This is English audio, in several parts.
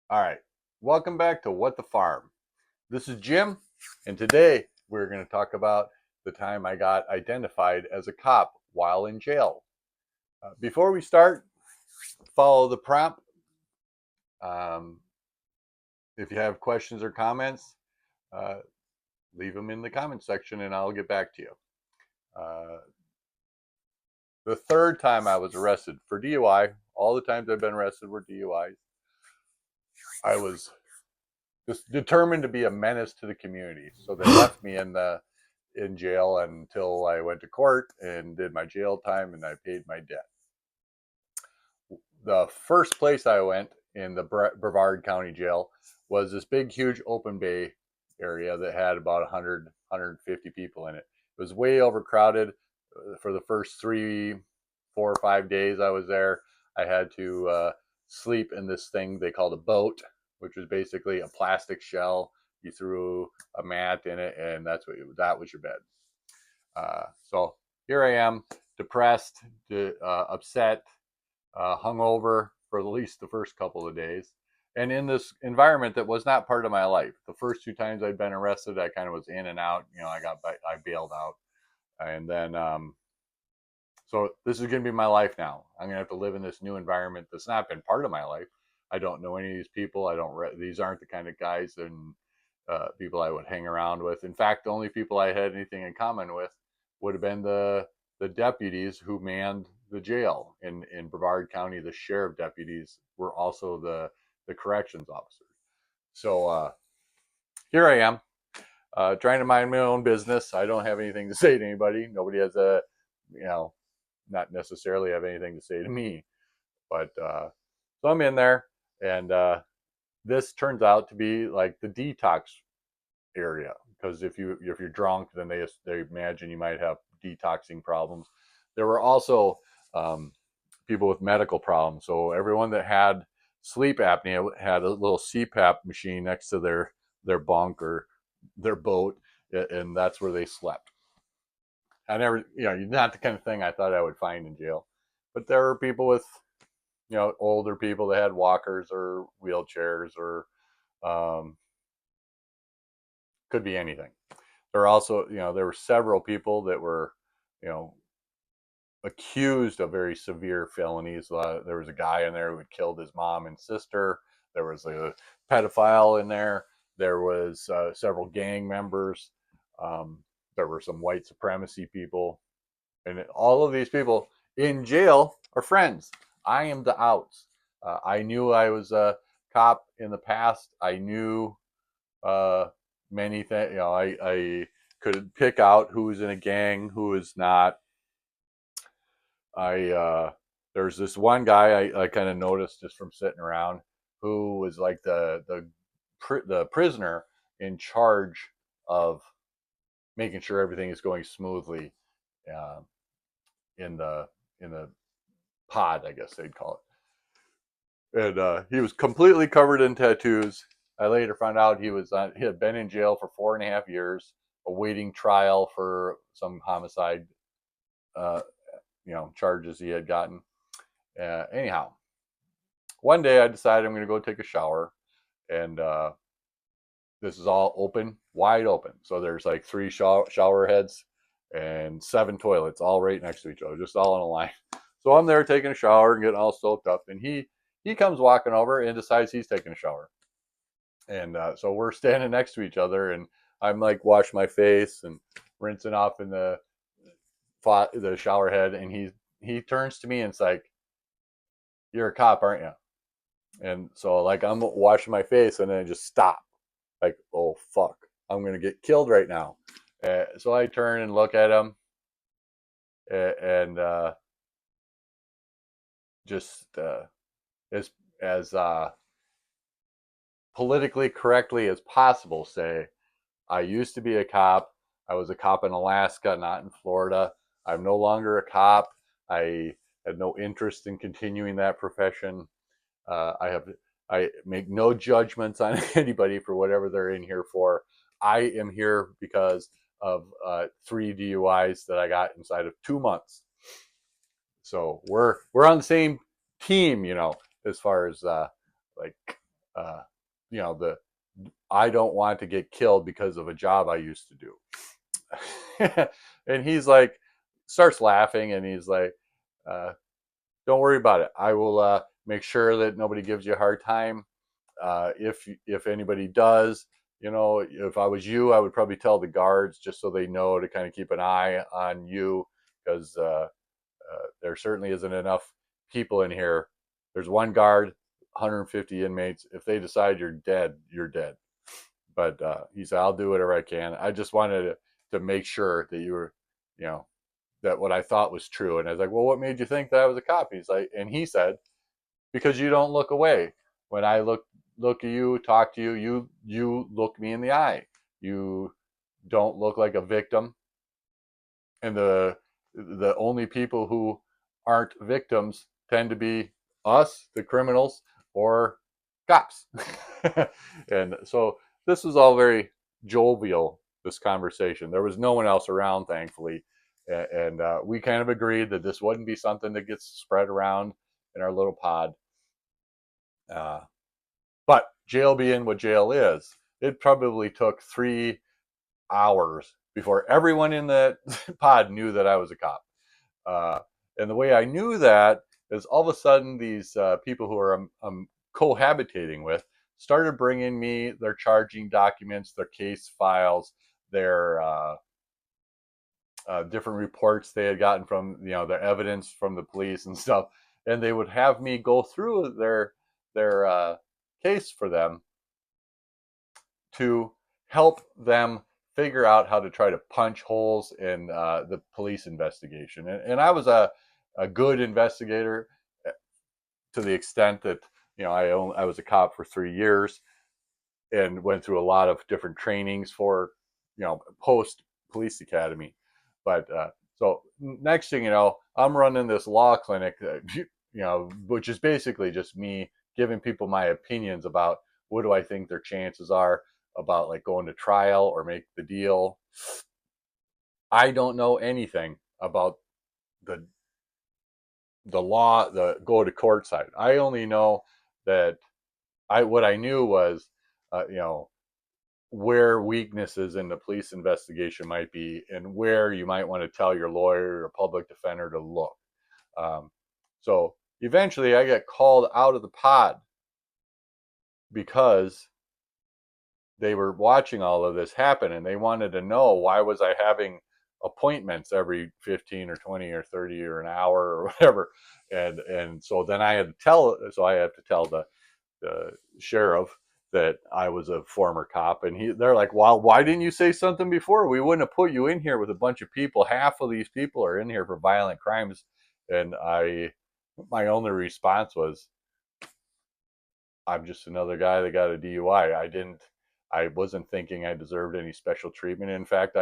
All right, welcome back to What the Farm. This is Jim, and today we're going to talk about the time I got identified as a cop while in jail. Before we start, follow the prompt. Um, if you have questions or comments, uh, leave them in the comment section and I'll get back to you. Uh, the third time I was arrested for DUI, all the times I've been arrested were DUIs. I was just determined to be a menace to the community, so they left me in jail until I went to court and did my jail time and I paid my debt. The first place I went in the Brevard County Jail was this big, huge open bay area that had about 100, 150 people in it. It was way overcrowded. For the first 3, 4, or 5 days I was there, I had to sleep in this thing they called a boat, which was basically a plastic shell. You threw a mat in it, and that was your bed. So here I am, depressed, upset, hungover for at least the first couple of days, and in this environment that was not part of my life. The first two times I'd been arrested, I kind of was in and out. I bailed out, and then so this is going to be my life now. I'm going to have to live in this new environment that's not been part of my life. I don't know any of these people. These aren't the kind of guys and people I would hang around with. In fact, the only people I had anything in common with would have been the deputies who manned the jail in Brevard County. The sheriff deputies were also the corrections officers. So here I am, trying to mind my own business. I don't have anything to say to anybody. Nobody has you know, not necessarily have anything to say to me. But so I'm in there, and this turns out to be like the detox area, because if you're drunk, then they imagine you might have detoxing problems. There were also people with medical problems, so everyone that had sleep apnea had a little CPAP machine next to their bunk or their boat, and that's where they slept. I never, not the kind of thing I thought I would find in jail, but there were people with, older people that had walkers or wheelchairs or um, could be anything. There were also, there were several people that were, you know, accused of very severe felonies. There was a guy in there who had killed his mom and sister. There was a pedophile in there. There was several gang members. There were some white supremacy people, and all of these people in jail are friends. I am the outs. I knew I was a cop in the past. I knew uh, many things. I could pick out who was in a gang, who was not. I There's this one guy I kind of noticed just from sitting around, who was like the prisoner in charge of making sure everything is going smoothly uh, in the pod, I guess they'd call it. And he was completely covered in tattoos. I later found out he had been in jail for 4.5 years, awaiting trial for some homicide, uh, charges he had gotten. Anyhow, one day I decided I'm going to go take a shower, and this is all open, wide open. So there's like three shower heads and 7 toilets, all right next to each other, just all in a line. So I'm there taking a shower and getting all soaked up, and he comes walking over and decides he's taking a shower. And so we're standing next to each other, and I'm like washing my face and rinsing off in the shower head, and he turns to me and it's like, "You're a cop, aren't you?" And so like I'm washing my face, and then I just stop, like, "Oh fuck, I'm gonna get killed right now." So I turn and look at him, and just as politically correctly as possible, say, "I used to be a cop. I was a cop in Alaska, not in Florida. I'm no longer a cop. I had no interest in continuing that profession. Uh, I have I make no judgments on anybody for whatever they're in here for. I am here because of 3 DUIs that I got inside of 2 months. So we're on the same team, as far as like the I don't want to get killed because of a job I used to do. And he's like, starts laughing, and he's like, uh, don't worry about it. I will make sure that nobody gives you a hard time. If anybody does, if I was you, I would probably tell the guards just so they know to kind of keep an eye on you, because there certainly isn't enough people in here. There's one guard, 150 inmates. If they decide you're dead, you're dead. But he said, I'll do whatever I can. I just wanted to make sure that you were, you know, that what I thought was true. And I was like, well, what made you think that I was a cop? He said, because you don't look away. When I look at you, talk to you, you look me in the eye. You don't look like a victim. And the only people who aren't victims tend to be us, the criminals, or cops. And so this was all very jovial, this conversation. There was no one else around, thankfully. And we kind of agreed that this wouldn't be something that gets spread around in our little pod. Uh, but jail being what jail is, it probably took 3 hours before everyone in that pod knew that I was a cop. Uh, and the way I knew that is all of a sudden these people who are I'm cohabitating with started bringing me their charging documents, their case files, their different reports they had gotten from their evidence from the police and stuff, and they would have me go through their case for them to help them figure out how to try to punch holes in the police investigation. And I was a good investigator to the extent that I was a cop for 3 years and went through a lot of different trainings for post police academy. But so next thing you know, I'm running this law clinic, which is basically just me giving people my opinions about what do I think their chances are about like going to trial or make the deal. I don't know anything about the law, the go to court side. I only know that what I knew was, where weaknesses in the police investigation might be, and where you might want to tell your lawyer or public defender to look. So eventually, I get called out of the pod because they were watching all of this happen, and they wanted to know why was I having appointments every 15 or 20 or 30 or an hour or whatever. And so then I had to tell the sheriff that I was a former cop, and they're like, well, why didn't you say something before? We wouldn't have put you in here with a bunch of people. Half of these people are in here for violent crimes. And my only response was, I'm just another guy that got a DUI. I wasn't thinking I deserved any special treatment. In fact,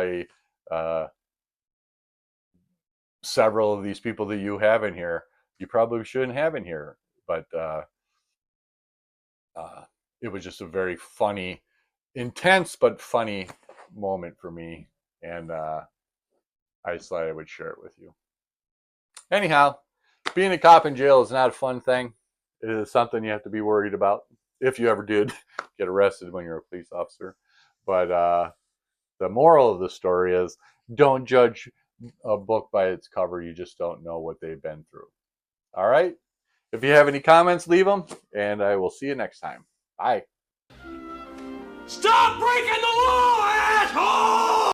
several of these people that you have in here, you probably shouldn't have in here. But it was just a very funny, intense but funny moment for me, and I decided I would share it with you. Anyhow, being a cop in jail is not a fun thing. It is something you have to be worried about if you ever did get arrested when you're a police officer. But the moral of the story is, don't judge a book by its cover. You just don't know what they've been through. All right? If you have any comments, leave them, and I will see you next time. Bye. Stop breaking